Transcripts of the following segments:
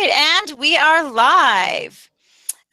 right, and we are live.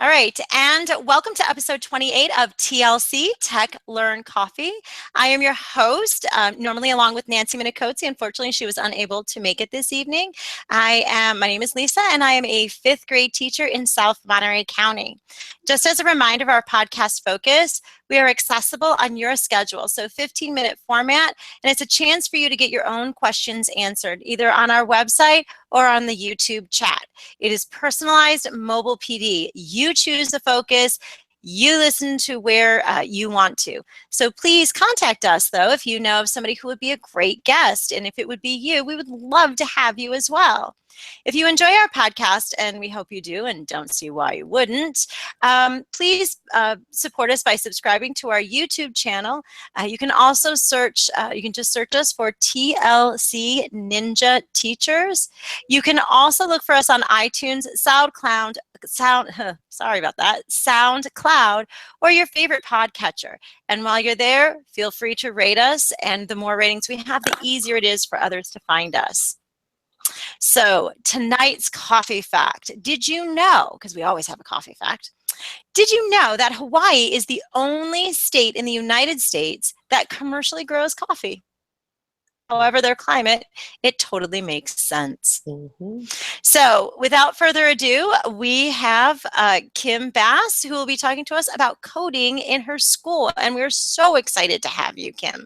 All right, and welcome to episode 28 of TLC, Tech Learn Coffee. I am your host, normally along with Nancy Minicozzi. Unfortunately, she was unable to make it this evening. My name is Lisa, and I am a fifth grade teacher in South Monterey County. Just as a reminder of our podcast focus, we are accessible on your schedule, so 15-minute format, and it's a chance for you to get your own questions answered, either on our website or on the YouTube chat. It is personalized mobile PD. You choose the focus. You listen to where you want to. So please contact us, though, if you know of somebody who would be a great guest. And if it would be you, we would love to have you as well. If you enjoy our podcast, and we hope you do and don't see why you wouldn't, please support us by subscribing to our YouTube channel. You can also search, you can just search us for TLC Ninja Teachers. You can also look for us on iTunes, SoundCloud, or your favorite podcatcher. And while you're there, feel free to rate us. And the more ratings we have, the easier it is for others to find us. So tonight's coffee fact. Did you know, because we always have a coffee fact, did you know that Hawaii is the only state in the United States that commercially grows coffee? However, their climate, it totally makes sense. So without further ado, we have Kim Bass, who will be talking to us about coding in her school. And we're so excited to have you, Kim.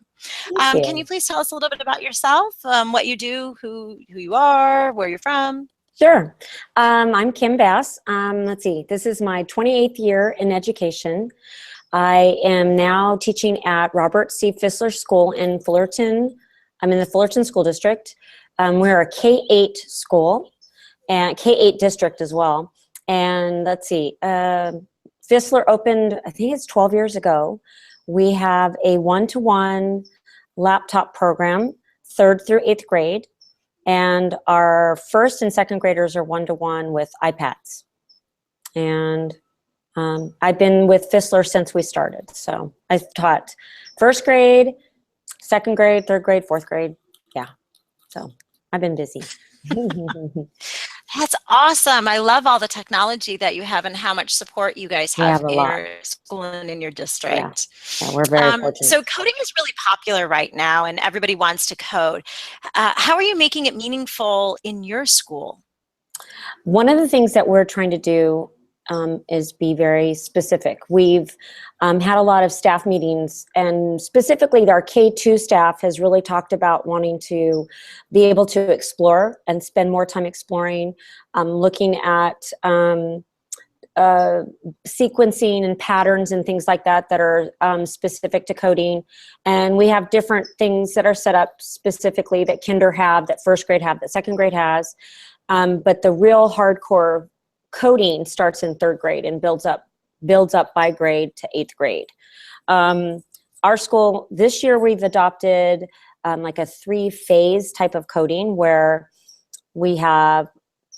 Can you please tell us a little bit about yourself, what you do, who you are, where you're from? Sure. I'm Kim Bass. Let's see, this is my 28th year in education. I am now teaching at Robert C. Fissler School in Fullerton. I'm in the Fullerton School District. We're a K-8 school and K-8 district as well. And let's see, Fissler opened, I think it's 12 years ago. We have a one-to-one laptop program, 3rd through 8th grade. And our 1st and 2nd graders are one-to-one with iPads. And I've been with Fissler since we started. So I've taught 1st grade, 2nd grade, 3rd grade, 4th grade. Yeah. So I've been busy. That's awesome. I love all the technology that you have and how much support you guys have in your school and in your district. Yeah, we're very fortunate. So coding is really popular right now and everybody wants to code. How are you making it meaningful in your school? One of the things that we're trying to do is be very specific. We've had a lot of staff meetings, and specifically our K2 staff has really talked about wanting to be able to explore and spend more time exploring, looking at sequencing and patterns and things like that that are specific to coding. And we have different things that are set up specifically that kinder have, that 1st grade have, that 2nd grade has. But the real hardcore coding starts in 3rd grade and builds up by grade to 8th grade. Our school, this year we've adopted like a 3-phase type of coding where we have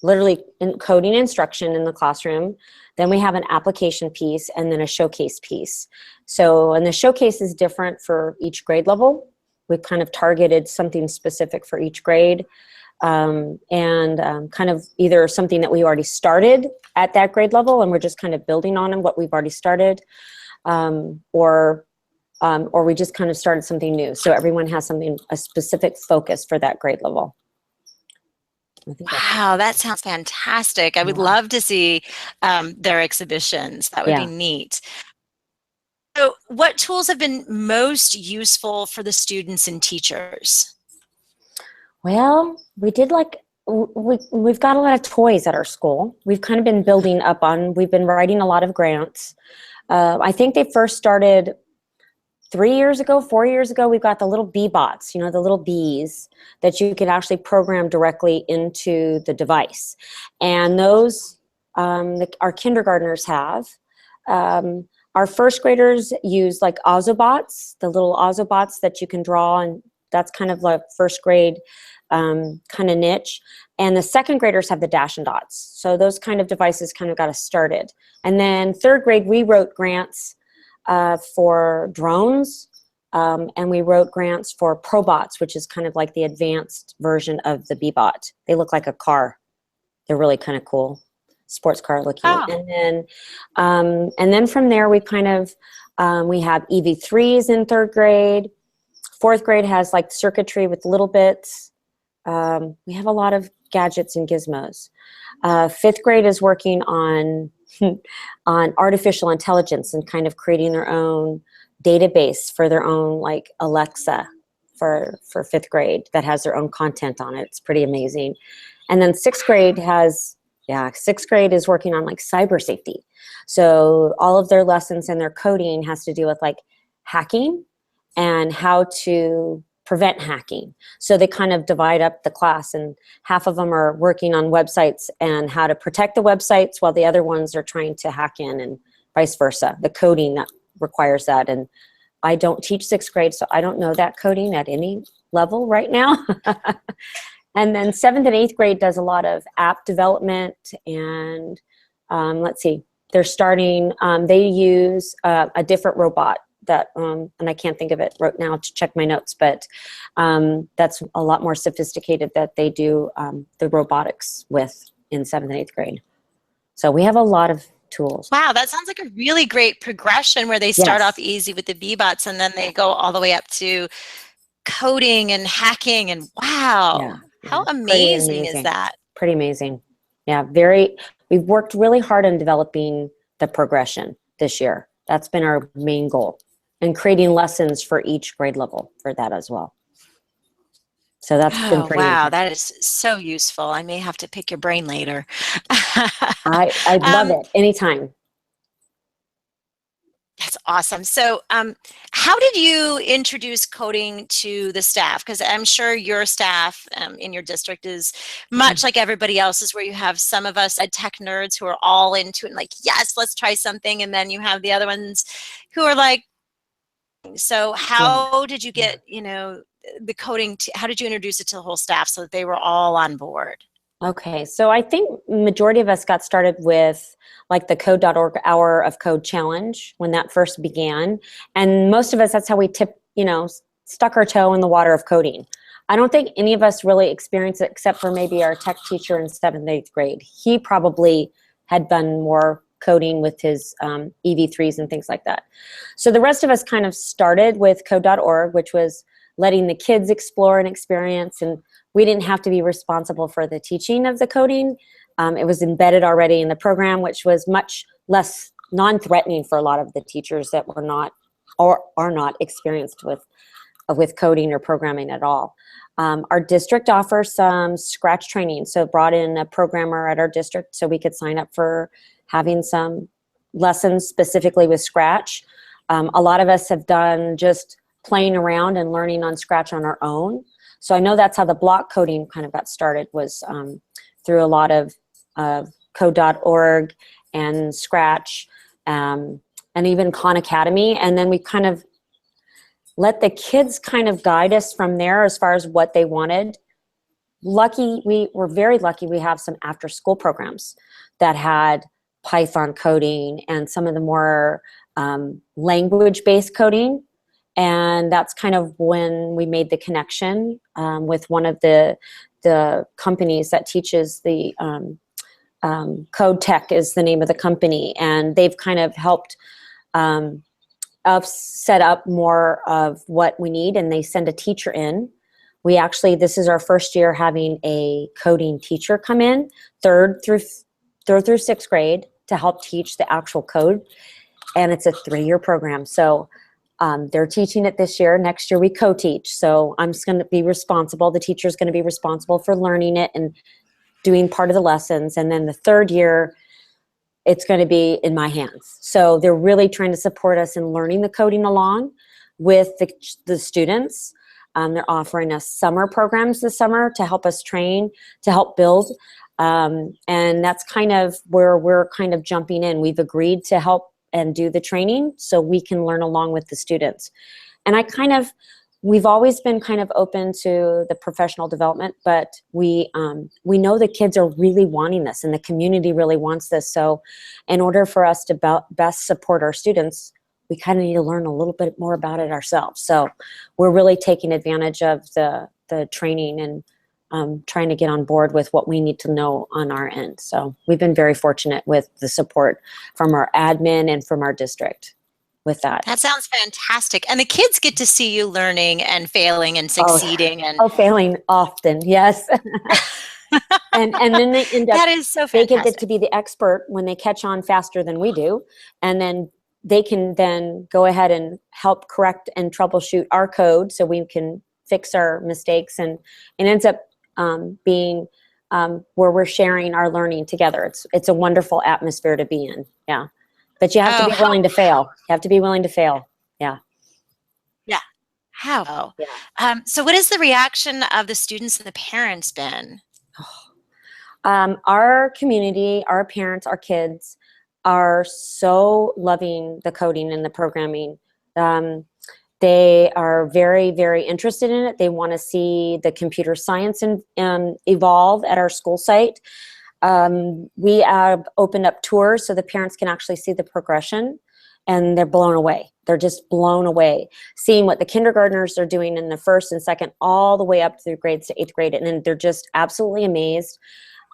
literally coding instruction in the classroom, then we have an application piece, and then a showcase piece. So, and the showcase is different for each grade level. We've kind of targeted something specific for each grade. Kind of either something that we already started at that grade level and we're just kind of building on what we've already started, or we just kind of started something new. So everyone has a specific focus for that grade level. Wow, that sounds fantastic. I would love to see their exhibitions. That would be neat. So what tools have been most useful for the students and teachers? Well, we've got a lot of toys at our school. We've kind of been building up on, we've been writing a lot of grants. I think they first started 3 years ago, 4 years ago. We've got the little bee bots, the little bees that you can actually program directly into the device. And those our kindergartners have. Our 1st graders use like Ozobots, the little Ozobots that you can draw, and that's kind of like 1st grade kind of niche. And the 2nd graders have the dash and dots. So those kind of devices kind of got us started. And then 3rd grade, we wrote grants for drones, and we wrote grants for Probots, which is kind of like the advanced version of the Bebot. They look like a car. They're really kind of cool, sports car looking. Oh, And then from there, we kind of, we have EV3s in third grade. Fourth grade has like circuitry with little bits. We have a lot of gadgets and gizmos. Fifth grade is working on on artificial intelligence and kind of creating their own database for their own like Alexa for fifth grade that has their own content on it. It's pretty amazing. And then sixth grade has, yeah, sixth grade is working on like cyber safety. So all of their lessons and their coding has to do with like hacking and how to prevent hacking. So they kind of divide up the class, and half of them are working on websites and how to protect the websites while the other ones are trying to hack in, and vice versa. The coding that requires that. And I don't teach sixth grade, so I don't know that coding at any level right now. And then seventh and eighth grade does a lot of app development, and let's see, they're starting, they use a different robot that, and I can't think of it right now to check my notes, but that's a lot more sophisticated that they do the robotics with in seventh and eighth grade. So we have a lot of tools. wow, that sounds like a really great progression where they start off Yes. easy with the B-bots and then they go all the way up to coding and hacking, and wow, Yeah. how Yeah. Pretty amazing is amazing. that? Pretty amazing. Yeah. Very, we've worked really hard on developing the progression this year. That's been our main goal, and creating lessons for each grade level for that as well. So that's been Oh, pretty wow, interesting. that is so useful. I may have to pick your brain later. I'd love Um, it anytime. That's awesome. So, how did you introduce coding to the staff? Because I'm sure your staff in your district is much like everybody else's, where you have some of us tech nerds who are all into it, and like, yes, let's try something. And then you have the other ones who are like, so Yeah. how did you Yeah. get, the coding, how did you introduce it to the whole staff so that they were all on board? Okay, so I think majority of us got started with like the code.org hour of code challenge when that first began. And most of us, that's how we stuck our toe in the water of coding. I don't think any of us really experienced it except for maybe our tech teacher in seventh, eighth grade. He probably had done more coding with his EV3s and things like that. So the rest of us kind of started with code.org, which was letting the kids explore and experience, and we didn't have to be responsible for the teaching of the coding. It was embedded already in the program, which was much less non-threatening for a lot of the teachers that were not or are not experienced with coding or programming at all. Our district offers some Scratch training, so brought in a programmer at our district so we could sign up for having some lessons specifically with Scratch. A lot of us have done just playing around and learning on Scratch on our own. So I know that's how the block coding kind of got started, was through a lot of code.org and Scratch, and even Khan Academy. And then we kind of let the kids kind of guide us from there as far as what they wanted. We were very lucky we have some after school programs that had Python coding and some of the more language-based coding. And that's kind of when we made the connection with one of the companies that teaches the Code Tech is the name of the company. And they've kind of helped us set up more of what we need, and they send a teacher in. We actually, this is our first year having a coding teacher come in, third through sixth grade, to help teach the actual code. And it's a 3-year program. So they're teaching it this year. Next year we co-teach. So I'm just going to be responsible. The teacher's going to be responsible for learning it and doing part of the lessons. And then the third year, it's going to be in my hands. So they're really trying to support us in learning the coding along with the students. They're offering us summer programs this summer to help us train, to help build. And that's kind of where we're kind of jumping in. We've agreed to help and do the training so we can learn along with the students. And we've always been kind of open to the professional development, but we know the kids are really wanting this and the community really wants this. So in order for us to best support our students, we kind of need to learn a little bit more about it ourselves. So we're really taking advantage of the training and trying to get on board with what we need to know on our end. So we've been very fortunate with the support from our admin and from our district with that. That sounds fantastic. And the kids get to see you learning and failing and Oh, succeeding and failing often, yes. and then they end up, that is so they get fantastic. to be the expert when they catch on faster than we do. And then they can then go ahead and help correct and troubleshoot our code so we can fix our mistakes. And it ends up being where we're sharing our learning together. It's a wonderful atmosphere to be in. Yeah. But you have to be willing to fail. You have to be willing to fail. Yeah. Yeah. How? Yeah. So what has the reaction of the students and the parents been? Our community, our parents, our kids are so loving the coding and the programming. They are very, very interested in it. They want to see the computer science evolve at our school site. We have opened up tours so the parents can actually see the progression, and they're blown away. They're just blown away seeing what the kindergartners are doing in the first and second, all the way up through grades to 8th grade. And then they're just absolutely amazed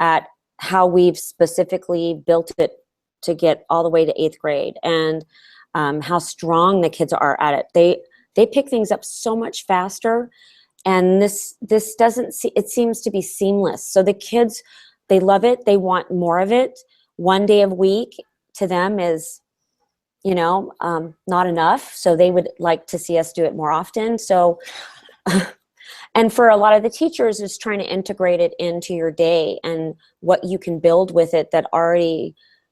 at how we've specifically built it to get all the way to 8th grade, and how strong the kids are at it. They pick things up so much faster, and this doesn't see, it seems to be seamless. So the kids, they love it. They want more of it. One day a week to them is, not enough. So they would like to see us do it more often. So, and for a lot of the teachers, it's trying to integrate it into your day and what you can build with it that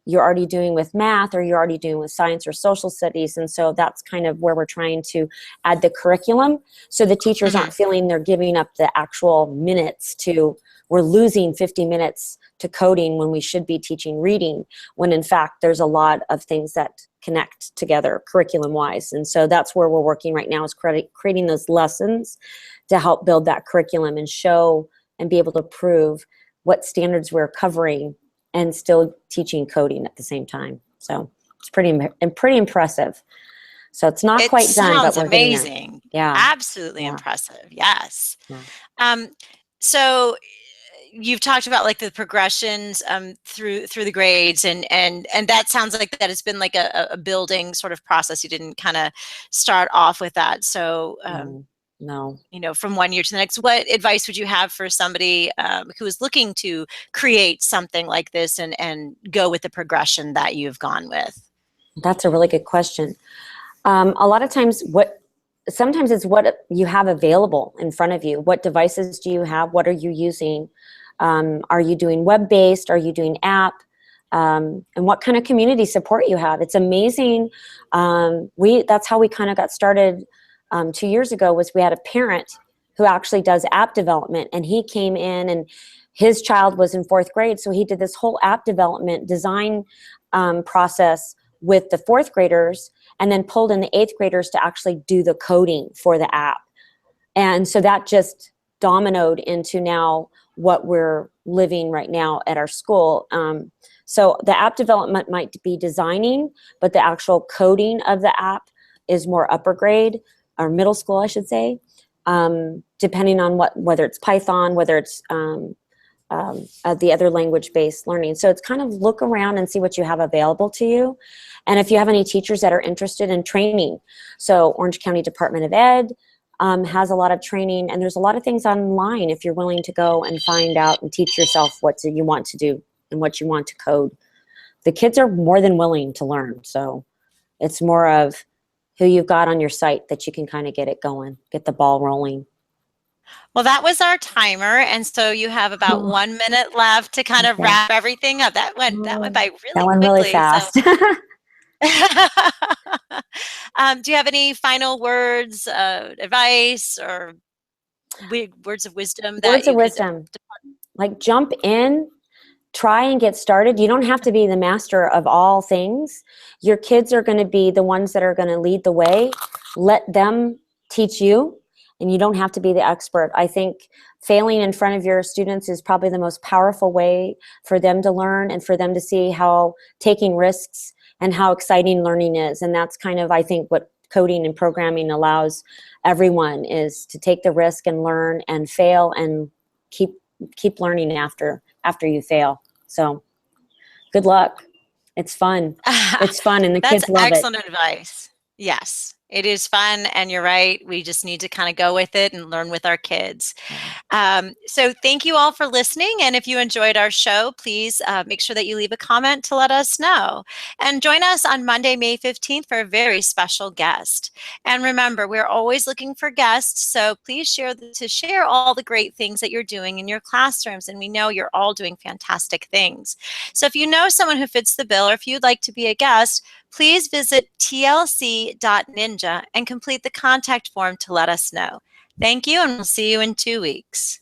you're already doing with math, or you're already doing with science or social studies. And so that's kind of where we're trying to add the curriculum. So the teachers aren't feeling they're giving up the actual minutes we're losing 50 minutes to coding when we should be teaching reading, when in fact there's a lot of things that connect together curriculum wise. And so that's where we're working right now, is creating those lessons to help build that curriculum and show and be able to prove what standards we're covering and still teaching coding at the same time. So it's pretty impressive. So it's not quite done, but we're amazing. getting there. Yeah. Absolutely impressive. Yes. Yeah. So you've talked about like the progressions through the grades, and that sounds like that has been like a building sort of process. You didn't kind of start off with that. So no. From one year to the next, what advice would you have for somebody who is looking to create something like this and go with the progression that you've gone with? That's a really good question. A lot of times sometimes it's what you have available in front of you. What devices do you have? What are you using? Are you doing web-based? Are you doing app? And what kind of community support you have? It's amazing. That's how we kind of got started 2 years ago. Was we had a parent who actually does app development, and he came in, and his child was in 4th grade, so he did this whole app development design process with the 4th graders, and then pulled in the 8th graders to actually do the coding for the app. And so that just dominoed into now what we're living right now at our school. So the app development might be designing, but the actual coding of the app is more upper grade, or middle school, I should say, depending on whether it's Python, whether it's the other language-based learning. So it's kind of look around and see what you have available to you. And if you have any teachers that are interested in training, so Orange County Department of Ed has a lot of training, and there's a lot of things online if you're willing to go and find out and teach yourself what you want to do and what you want to code. The kids are more than willing to learn. So it's more of who you've got on your site that you can kind of get it going, get the ball rolling. Well, that was our timer, and so you have about 1 minute left to kind of wrap everything up. That went by really quickly, fast. So. Do you have any final words, advice, or words of wisdom? Like jump in, try and get started. You don't have to be the master of all things. Your kids are going to be the ones that are going to lead the way. Let them teach you, and you don't have to be the expert. I think failing in front of your students is probably the most powerful way for them to learn and for them to see how taking risks and how exciting learning is. And that's kind of, I think, what coding and programming allows everyone, is to take the risk and learn and fail and keep learning after you fail. So good luck. It's fun. It's fun, and the That's kids love it. excellent advice. Yes, it is fun, and you're right. We just need to kind of go with it and learn with our kids. So thank you all for listening. And if you enjoyed our show, please make sure that you leave a comment to let us know. And join us on Monday, May 15th for a very special guest. And remember, we're always looking for guests. So please share all the great things that you're doing in your classrooms. And we know you're all doing fantastic things. So if you know someone who fits the bill, or if you'd like to be a guest, please visit tlc.ninja and complete the contact form to let us know. Thank you, and we'll see you in 2 weeks.